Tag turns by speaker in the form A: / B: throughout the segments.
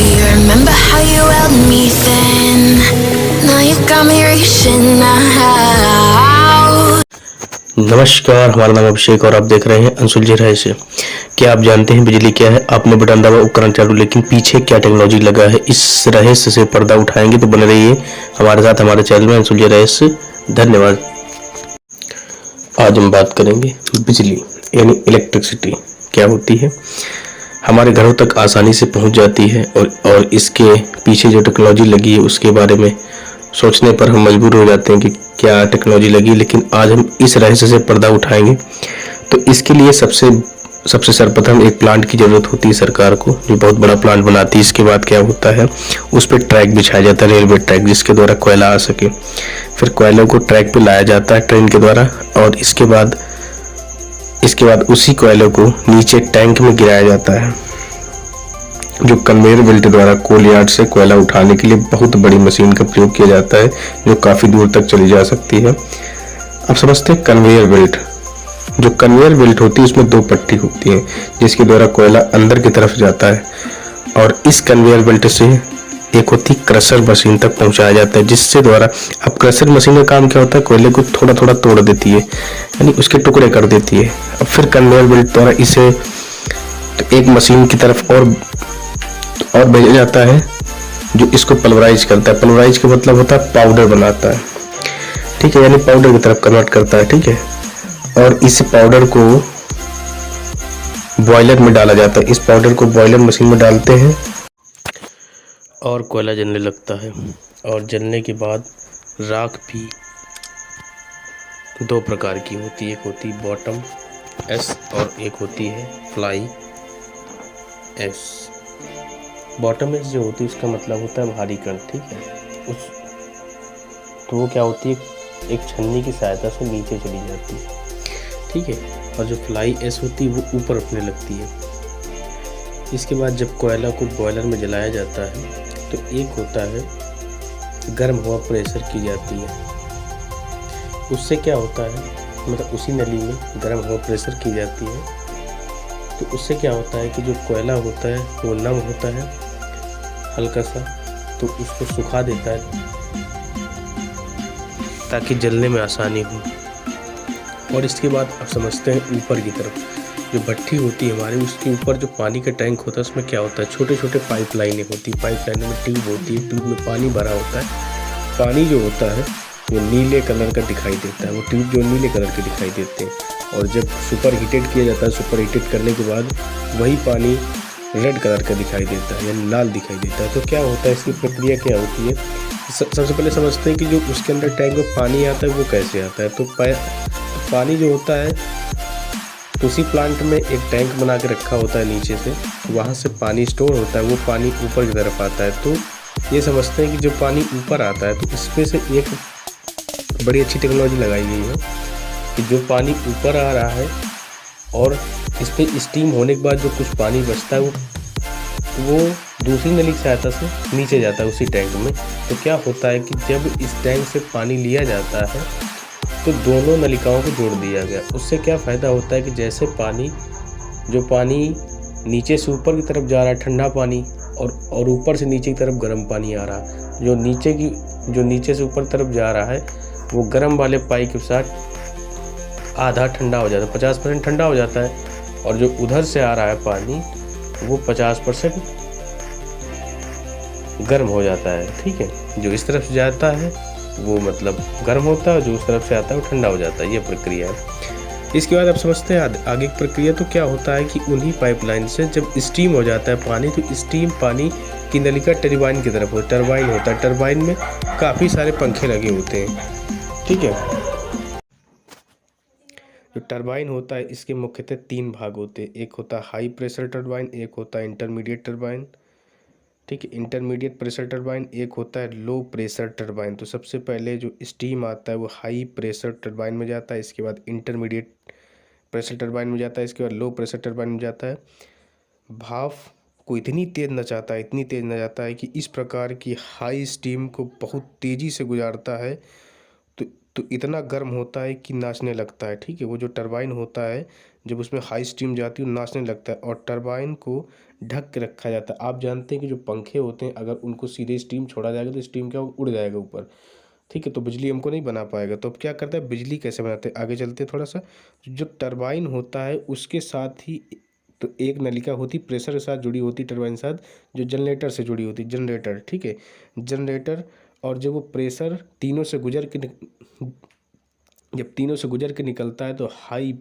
A: you remember how you held me then? Now you got me reaching out.
B: नमस्कार, हमारा नाम अभिषेक और आप देख रहे हैं अनसुलझे रहस्य। क्या आप जानते हैं बिजली क्या है? आपने बटन दबा, उपकरण चालू, लेकिन पीछे क्या टेक्नोलॉजी लगा है? इस रहस्य से पर्दा उठाएंगे, तो बने रहिए हमारे साथ हमारे चैनल में अनसुलझे रहस्य। धन्यवाद। आज हम बात करेंगे बिजली यानी इलेक्ट्रिसिटी क्या होती है, हमारे घरों तक आसानी से पहुंच जाती है और इसके पीछे जो टेक्नोलॉजी लगी है उसके बारे में सोचने पर हम मजबूर हो जाते हैं कि क्या टेक्नोलॉजी लगी। लेकिन आज हम इस रहस्य से पर्दा उठाएंगे। तो इसके लिए सबसे सर्वप्रथम एक प्लांट की ज़रूरत होती है सरकार को, जो बहुत बड़ा प्लांट बनाती है। इसके बाद क्या होता है, उस पर ट्रैक बिछाया जाता है, रेलवे ट्रैक, जिसके द्वारा कोयला आ सके। फिर कोयलों को ट्रैक पे लाया जाता है ट्रेन के द्वारा, और इसके बाद उसी कोयलों को नीचे टैंक में गिराया जाता है, जो कन्वेयर बेल्ट द्वारा कोल यार्ड से कोयला उठाने के लिए बहुत बड़ी मशीन का प्रयोग किया जाता है, जो काफ़ी दूर तक चली जा सकती है। अब समझते हैं कन्वेयर बेल्ट। जो कन्वेयर बेल्ट होती है उसमें दो पट्टी होती है, जिसके द्वारा कोयला अंदर की तरफ जाता है, और इस कन्वेयर बेल्ट से एक होती क्रशर मशीन तक पहुंचाया जाता है, जिससे द्वारा अब क्रशर मशीन का काम क्या होता है, कोयले को थोड़ा थोड़ा तोड़ देती है, यानी उसके टुकड़े कर देती है। अब फिर कन्वेयर बेल्ट द्वारा इसे तो एक मशीन की तरफ और भेजा जाता है, जो इसको पल्वराइज करता है। पल्वराइज का मतलब होता है पाउडर बनाता है, ठीक है, यानी पाउडर की तरफ कन्वर्ट करता है, ठीक है। और इस पाउडर को बॉयलर में डाला जाता है। इस पाउडर को बॉयलर मशीन में डालते हैं और कोयला जलने लगता है। और जलने के बाद राख भी दो प्रकार की होती है, एक होती है बॉटम एस और एक होती है फ्लाई एस। बॉटम एस जो होती है उसका मतलब होता है भारी कण, ठीक है। तो वो क्या होती है, एक छन्नी की सहायता से नीचे चली जाती है, ठीक है। और जो फ्लाई एस होती है वो ऊपर उठने लगती है। इसके बाद जब कोयला को बॉयलर में जलाया जाता है तो एक होता है गर्म हवा प्रेशर की जाती है। उससे क्या होता है, मतलब उसी नली में गर्म हवा प्रेशर की जाती है, तो उससे क्या होता है कि जो कोयला होता है वो नम होता है हल्का सा, तो उसको सुखा देता है ताकि जलने में आसानी हो। और इसके बाद आप समझते हैं ऊपर की तरफ जो भट्ठी होती है हमारी, उसके ऊपर जो पानी का टैंक होता है उसमें क्या होता है, छोटे छोटे पाइपलाइनें होती है। पाइपलाइनों में ट्यूब होती है, ट्यूब में पानी भरा होता है। पानी जो होता है वो नीले कलर का दिखाई देता है, वो ट्यूब जो नीले कलर के दिखाई देते हैं। और जब सुपर हीटेड किया जाता है, सुपर हीटेड करने के बाद वही पानी रेड कलर का दिखाई देता है, यानी लाल दिखाई देता है। तो क्या होता है, इसकी प्रक्रिया क्या होती है, सबसे पहले समझते हैं कि जो उसके अंदर टैंक में पानी आता है वो कैसे आता है। तो पानी जो होता है, तो उसी प्लांट में एक टैंक बना के रखा होता है नीचे से, वहाँ से पानी स्टोर होता है, वो पानी ऊपर की तरफ आता है। तो ये समझते हैं कि जो पानी ऊपर आता है तो इसमें से एक बड़ी अच्छी टेक्नोलॉजी लगाई गई है कि जो पानी ऊपर आ रहा है और इस पर स्टीम होने के बाद जो कुछ पानी बचता है वो दूसरी नली की सहायता से नीचे जाता है उसी टैंक में। तो क्या होता है कि जब इस टैंक से पानी लिया जाता है तो दोनों नलिकाओं को जोड़ दिया गया। उससे क्या फ़ायदा होता है कि जैसे जो पानी नीचे से ऊपर की तरफ जा रहा है ठंडा पानी, और ऊपर से नीचे की तरफ गर्म पानी आ रहा है, जो नीचे से ऊपर तरफ जा रहा है वो गर्म वाले पाइप के साथ आधा ठंडा हो जाता है, 50% ठंडा हो जाता है, और जो उधर से आ रहा है पानी वो 50% गर्म हो जाता है, ठीक है। जो इस तरफ से जाता है वो मतलब गर्म होता है, जो उस तरफ से आता है वो ठंडा हो जाता है। ये प्रक्रिया है। इसके बाद आप समझते हैं आगे की प्रक्रिया। तो क्या होता है कि उन्हीं पाइपलाइन से जब स्टीम हो जाता है पानी, तो स्टीम पानी की नलिका टरबाइन की तरफ होता है। टरबाइन होता है, टरबाइन में काफ़ी सारे पंखे लगे होते हैं, ठीक है। जो टरबाइन होता है इसके मुख्यतः 3 भाग होते हैं। एक होता है हाई प्रेशर टरबाइन, एक होता है इंटरमीडिएट टरबाइन, ठीक है, इंटरमीडिएट प्रेशर टरबाइन, एक होता है लो प्रेशर टरबाइन। तो सबसे पहले जो स्टीम आता है वो हाई प्रेशर टरबाइन में जाता है, इसके बाद इंटरमीडिएट प्रेशर टरबाइन में जाता है, इसके बाद लो प्रेशर टरबाइन में जाता है। भाप को इतनी तेज़ नचाता है कि इस प्रकार की हाई स्टीम को बहुत तेज़ी से गुजारता है, तो इतना गर्म होता है कि नाचने लगता है, ठीक है। वो जो टरबाइन होता है जब उसमें हाई स्टीम जाती है वो नाचने लगता है, और टरबाइन को ढक के रखा जाता है। आप जानते हैं कि जो पंखे होते हैं अगर उनको सीधे स्टीम छोड़ा जाएगा तो स्टीम क्या उड़ जाएगा ऊपर, ठीक है, तो बिजली हमको नहीं बना पाएगा। तो अब क्या करता है, बिजली कैसे बनाते हैं, आगे चलते हैं थोड़ा सा। जो टरबाइन होता है उसके साथ ही तो एक नलिका होती प्रेशर के साथ जुड़ी होती टरबाइन के साथ, जो जनरेटर से जुड़ी होती जनरेटर, ठीक है, जनरेटर। और जब वो प्रेशर तीनों से गुजर के जब तीनों से गुजर के निकलता है तो हाई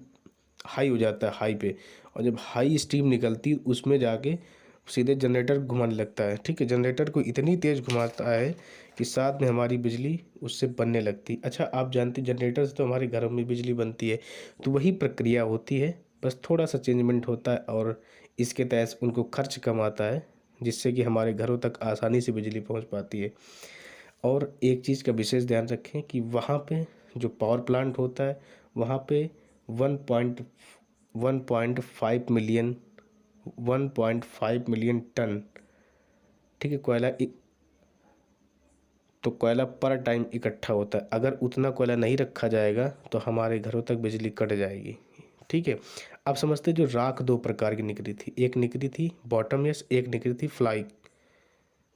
B: हाई हो जाता है, हाई पे। और जब हाई स्टीम निकलती उसमें जाके सीधे जनरेटर घुमाने लगता है, ठीक है। जनरेटर को इतनी तेज़ घुमाता है कि साथ में हमारी बिजली उससे बनने लगती। अच्छा, आप जानते हैं जनरेटर से तो हमारे घरों में बिजली बनती है, तो वही प्रक्रिया होती है, बस थोड़ा सा चेंजमेंट होता है और इसके तहत उनको खर्च कम आता है, जिससे कि हमारे घरों तक आसानी से बिजली पहुँच पाती है। और एक चीज़ का विशेष ध्यान रखें कि वहाँ पे जो पावर प्लांट होता है वहाँ पे 1.5 मिलियन टन, ठीक है, तो कोयला पर टाइम इकट्ठा होता है। अगर उतना कोयला नहीं रखा जाएगा तो हमारे घरों तक बिजली कट जाएगी, ठीक है। अब समझते जो राख दो प्रकार की निकली थी, एक निकली थी बॉटम यस, एक निकली थी फ्लाई,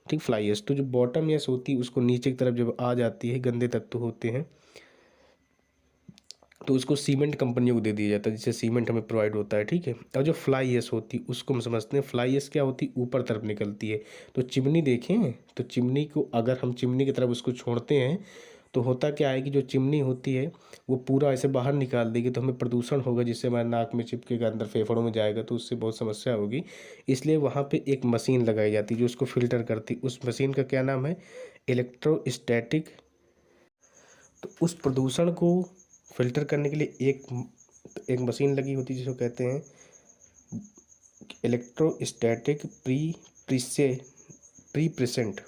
B: ठीक, फ्लाई एश। तो जो बॉटम यस होती है उसको नीचे की तरफ जब आ जाती है, गंदे तत्व होते हैं, तो उसको सीमेंट कंपनियों को दे दिया जाता है, जिससे सीमेंट हमें प्रोवाइड होता है, ठीक है। और जो फ्लाई एश होती है उसको हम समझते हैं, फ्लाई एश क्या होती है, ऊपर तरफ निकलती है। तो चिमनी देखें, तो चिमनी को अगर हम चिमनी की तरफ उसको छोड़ते हैं तो होता क्या है कि जो चिमनी होती है वो पूरा ऐसे बाहर निकाल देगी, तो हमें प्रदूषण होगा, जिससे हमारे नाक में चिपकेगा, अंदर फेफड़ों में जाएगा, तो उससे बहुत समस्या होगी। इसलिए वहाँ पे एक मशीन लगाई जाती है जो उसको फिल्टर करती। उस मशीन का क्या नाम है, इलेक्ट्रोस्टैटिक। तो उस प्रदूषण को फिल्टर करने के लिए एक मशीन लगी होती है जिसको कहते हैं इलेक्ट्रोस्टैटिक प्रीप्रेसेंट।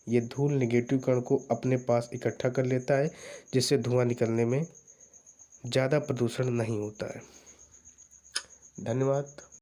B: ये धूल नेगेटिव कण को अपने पास इकट्ठा कर लेता है, जिससे धुआं निकलने में ज़्यादा प्रदूषण नहीं होता है। धन्यवाद।